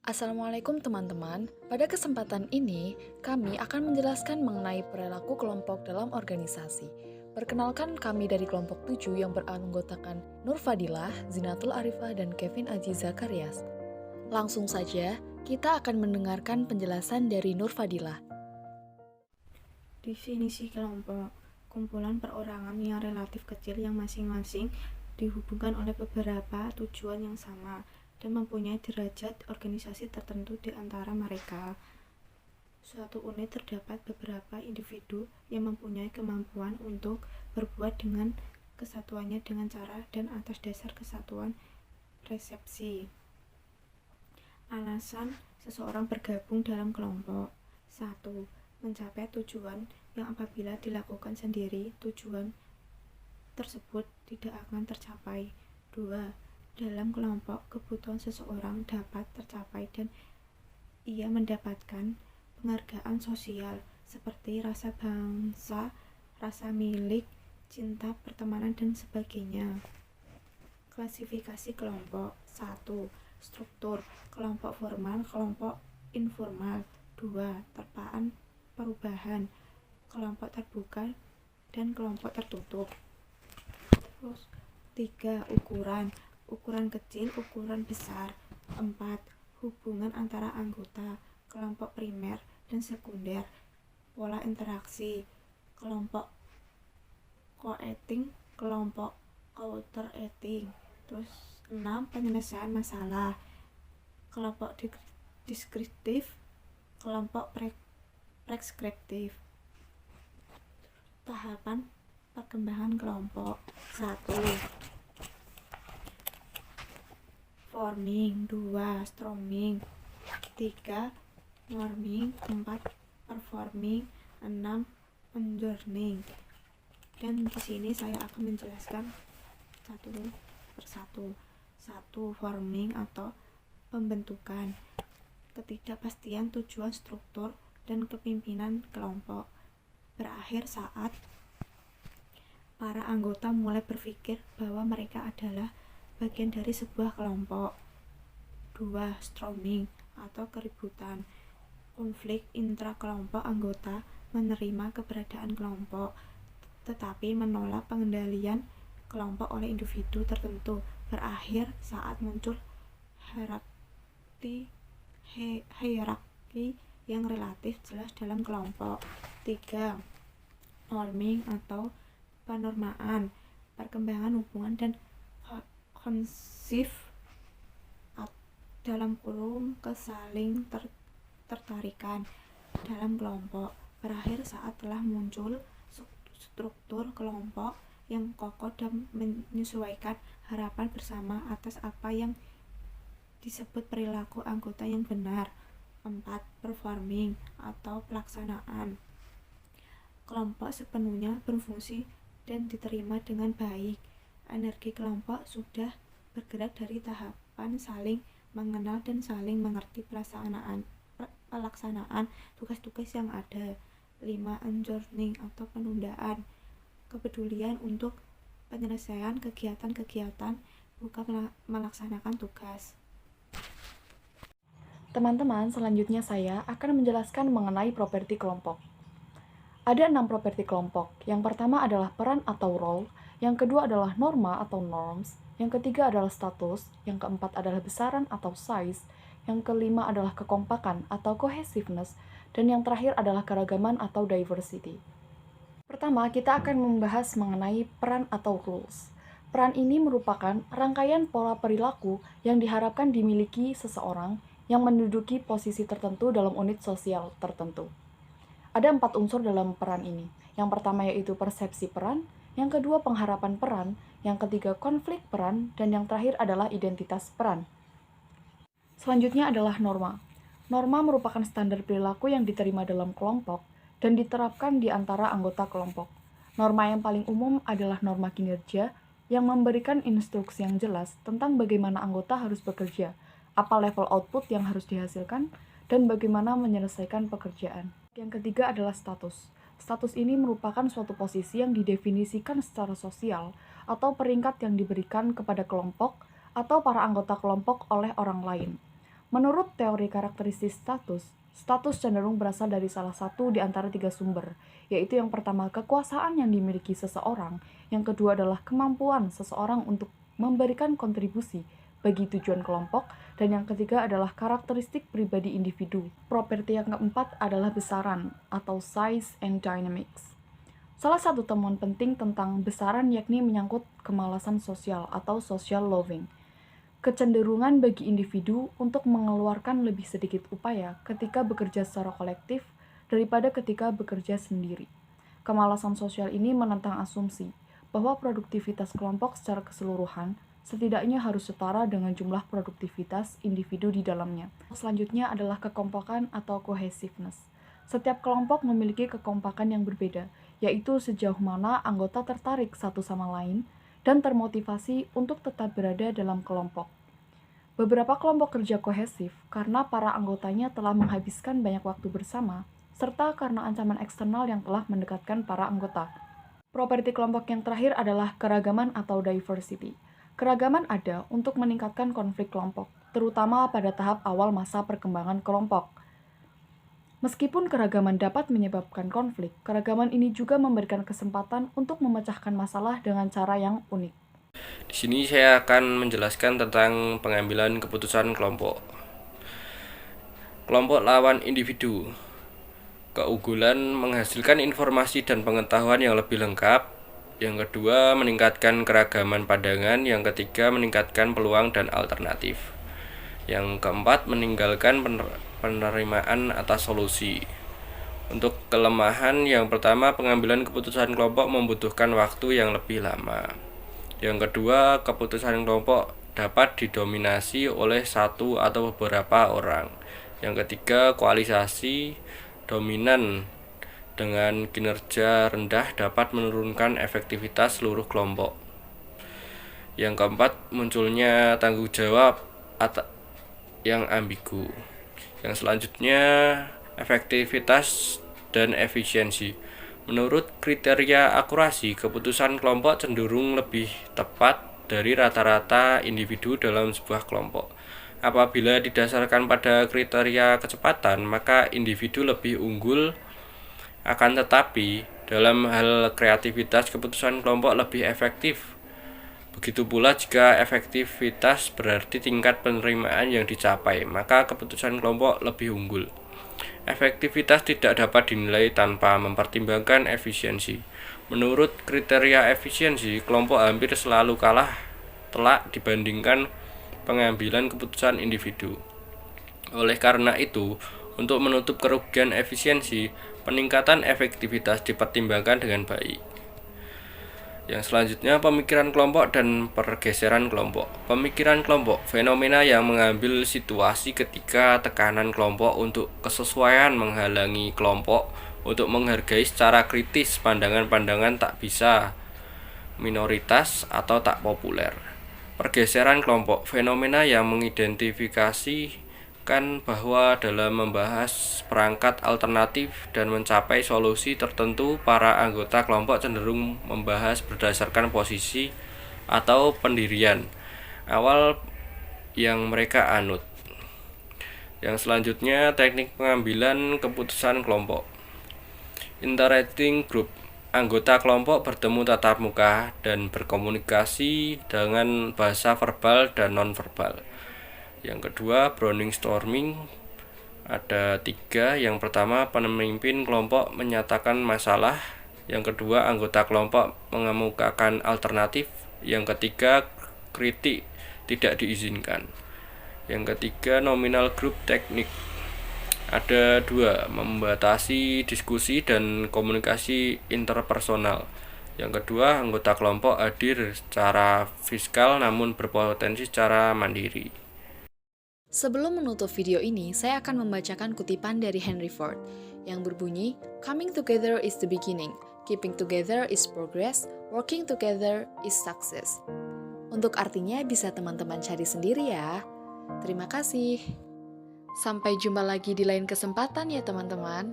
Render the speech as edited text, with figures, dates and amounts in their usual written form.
Assalamualaikum teman-teman. Pada kesempatan ini, kami akan menjelaskan mengenai perilaku kelompok dalam organisasi. Perkenalkan kami dari kelompok 7 yang beranggotakan Nur Fadilah, Zinatul Arifah, dan Kevin Aji Zakarias. Langsung saja, kita akan mendengarkan penjelasan dari Nur Fadilah. Definisi kelompok, kumpulan perorangan yang relatif kecil yang masing-masing dihubungkan oleh beberapa tujuan yang sama dan mempunyai derajat organisasi tertentu di antara mereka. Suatu unit terdapat beberapa individu yang mempunyai kemampuan untuk berbuat dengan kesatuannya dengan cara dan atas dasar kesatuan persepsi. Alasan seseorang bergabung dalam kelompok. 1. Mencapai tujuan yang apabila dilakukan sendiri, tujuan tersebut tidak akan tercapai. 2. Dalam kelompok, kebutuhan seseorang dapat tercapai dan ia mendapatkan penghargaan sosial seperti rasa bangsa, rasa milik, cinta, pertemanan, dan sebagainya. Klasifikasi kelompok. 1. Struktur kelompok formal, kelompok informal. 2. Terpaan perubahan, kelompok terbuka dan kelompok tertutup. 3. Ukuran kecil, ukuran besar. 4. Hubungan antara anggota, kelompok primer dan sekunder. Pola interaksi, kelompok co-acting, kelompok counter-acting. 6. Penyelesaian masalah, kelompok deskriptif, kelompok preskriptif. Tahapan perkembangan kelompok. 1. Forming. 2. Storming. 3. Norming. 4. Performing. 6. Adjourning. Dan di sini saya akan menjelaskan satu persatu. 1. Forming atau pembentukan, ketidakpastian tujuan, struktur, dan kepemimpinan kelompok berakhir saat para anggota mulai berpikir bahwa mereka adalah bagian dari sebuah kelompok. 2. Storming atau keributan, konflik intrakelompok, anggota menerima keberadaan kelompok tetapi menolak pengendalian kelompok oleh individu tertentu, berakhir saat muncul hierarki yang relatif jelas dalam kelompok. 3. Norming atau penormaan, perkembangan hubungan dan konsif dalam kurung kesaling tertarikan dalam kelompok, berakhir saat telah muncul struktur kelompok yang kokoh dan menyesuaikan harapan bersama atas apa yang disebut perilaku anggota yang benar. 4. Performing atau pelaksanaan, kelompok sepenuhnya berfungsi dan diterima dengan baik. Energi kelompok sudah bergerak dari tahapan saling mengenal dan saling mengerti pelaksanaan tugas-tugas yang ada. 5. Adjourning atau penundaan, kepedulian untuk penyelesaian kegiatan-kegiatan, bukan melaksanakan tugas. Teman-teman, selanjutnya saya akan menjelaskan mengenai properti kelompok. Ada 6 properti kelompok. Yang pertama adalah peran atau role, yang kedua adalah norma atau norms, yang ketiga adalah status, yang keempat adalah besaran atau size, yang kelima adalah kekompakan atau cohesiveness, dan yang terakhir adalah keragaman atau diversity. Pertama, kita akan membahas mengenai peran atau roles. Peran ini merupakan rangkaian pola perilaku yang diharapkan dimiliki seseorang yang menduduki posisi tertentu dalam unit sosial tertentu. Ada 4 unsur dalam peran ini. Yang pertama yaitu persepsi peran, yang kedua pengharapan peran, yang ketiga konflik peran, dan yang terakhir adalah identitas peran. Selanjutnya adalah norma. Norma merupakan standar perilaku yang diterima dalam kelompok dan diterapkan di antara anggota kelompok. Norma yang paling umum adalah norma kinerja yang memberikan instruksi yang jelas tentang bagaimana anggota harus bekerja, apa level output yang harus dihasilkan, dan bagaimana menyelesaikan pekerjaan. Yang ketiga adalah status. Status ini merupakan suatu posisi yang didefinisikan secara sosial atau peringkat yang diberikan kepada kelompok atau para anggota kelompok oleh orang lain. Menurut teori karakteristik status, status cenderung berasal dari salah satu di antara 3 sumber, yaitu yang pertama kekuasaan yang dimiliki seseorang, yang kedua adalah kemampuan seseorang untuk memberikan kontribusi bagi tujuan kelompok, dan yang ketiga adalah karakteristik pribadi individu. Properti yang keempat adalah besaran atau size and dynamics. Salah satu temuan penting tentang besaran yakni menyangkut kemalasan sosial atau social loving. Kecenderungan bagi individu untuk mengeluarkan lebih sedikit upaya ketika bekerja secara kolektif daripada ketika bekerja sendiri. Kemalasan sosial ini menentang asumsi bahwa produktivitas kelompok secara keseluruhan setidaknya harus setara dengan jumlah produktivitas individu di dalamnya. Selanjutnya adalah kekompakan atau cohesiveness. Setiap kelompok memiliki kekompakan yang berbeda, yaitu sejauh mana anggota tertarik satu sama lain dan termotivasi untuk tetap berada dalam kelompok. Beberapa kelompok kerja kohesif karena para anggotanya telah menghabiskan banyak waktu bersama, serta karena ancaman eksternal yang telah mendekatkan para anggota. Properti kelompok yang terakhir adalah keragaman atau diversity. Keragaman ada untuk meningkatkan konflik kelompok, terutama pada tahap awal masa perkembangan kelompok. Meskipun keragaman dapat menyebabkan konflik, keragaman ini juga memberikan kesempatan untuk memecahkan masalah dengan cara yang unik. Di sini saya akan menjelaskan tentang pengambilan keputusan kelompok. Kelompok lawan individu. Keunggulan menghasilkan informasi dan pengetahuan yang lebih lengkap. Yang kedua, meningkatkan keragaman pandangan. Yang ketiga, meningkatkan peluang dan alternatif. Yang keempat, meninggalkan penerimaan atas solusi. Untuk kelemahan, yang pertama, pengambilan keputusan kelompok membutuhkan waktu yang lebih lama. Yang kedua, keputusan kelompok dapat didominasi oleh satu atau beberapa orang. Yang ketiga, koalisasi dominan dengan kinerja rendah dapat menurunkan efektivitas seluruh kelompok. Yang keempat, munculnya tanggung jawab yang ambigu. Yang selanjutnya, efektivitas dan efisiensi. Menurut kriteria akurasi, keputusan kelompok cenderung lebih tepat dari rata-rata individu dalam sebuah kelompok. Apabila didasarkan pada kriteria kecepatan, maka individu lebih unggul. Akan tetapi, dalam hal kreativitas, keputusan kelompok lebih efektif. Begitu pula jika efektivitas berarti tingkat penerimaan yang dicapai, maka keputusan kelompok lebih unggul. Efektivitas tidak dapat dinilai tanpa mempertimbangkan efisiensi. Menurut kriteria efisiensi, kelompok hampir selalu kalah telak dibandingkan pengambilan keputusan individu. Oleh karena itu, untuk menutup kerugian efisiensi, peningkatan efektivitas dipertimbangkan dengan baik. Yang selanjutnya, pemikiran kelompok dan pergeseran kelompok. Pemikiran kelompok, fenomena yang mengambil situasi ketika tekanan kelompok untuk kesesuaian menghalangi kelompok untuk menghargai secara kritis pandangan-pandangan tak bisa, minoritas, atau tak populer. Pergeseran kelompok, fenomena yang mengidentifikasi bahwa dalam membahas perangkat alternatif dan mencapai solusi tertentu, para anggota kelompok cenderung membahas berdasarkan posisi atau pendirian awal yang mereka anut. Yang selanjutnya, teknik pengambilan keputusan kelompok. Interacting group. Anggota kelompok bertemu tatap muka dan berkomunikasi dengan bahasa verbal dan non-verbal. Yang kedua, brainstorming. Ada 3. Yang pertama, pemimpin kelompok menyatakan masalah. Yang kedua, anggota kelompok mengemukakan alternatif. Yang ketiga, kritik tidak diizinkan. Yang ketiga, nominal group teknik. Ada 2, membatasi diskusi dan komunikasi interpersonal. Yang kedua, anggota kelompok hadir secara fiskal namun berpotensi secara mandiri. Sebelum menutup video ini, saya akan membacakan kutipan dari Henry Ford yang berbunyi, "Coming together is the beginning, keeping together is progress, working together is success." Untuk artinya bisa teman-teman cari sendiri ya. Terima kasih. Sampai jumpa lagi di lain kesempatan ya teman-teman.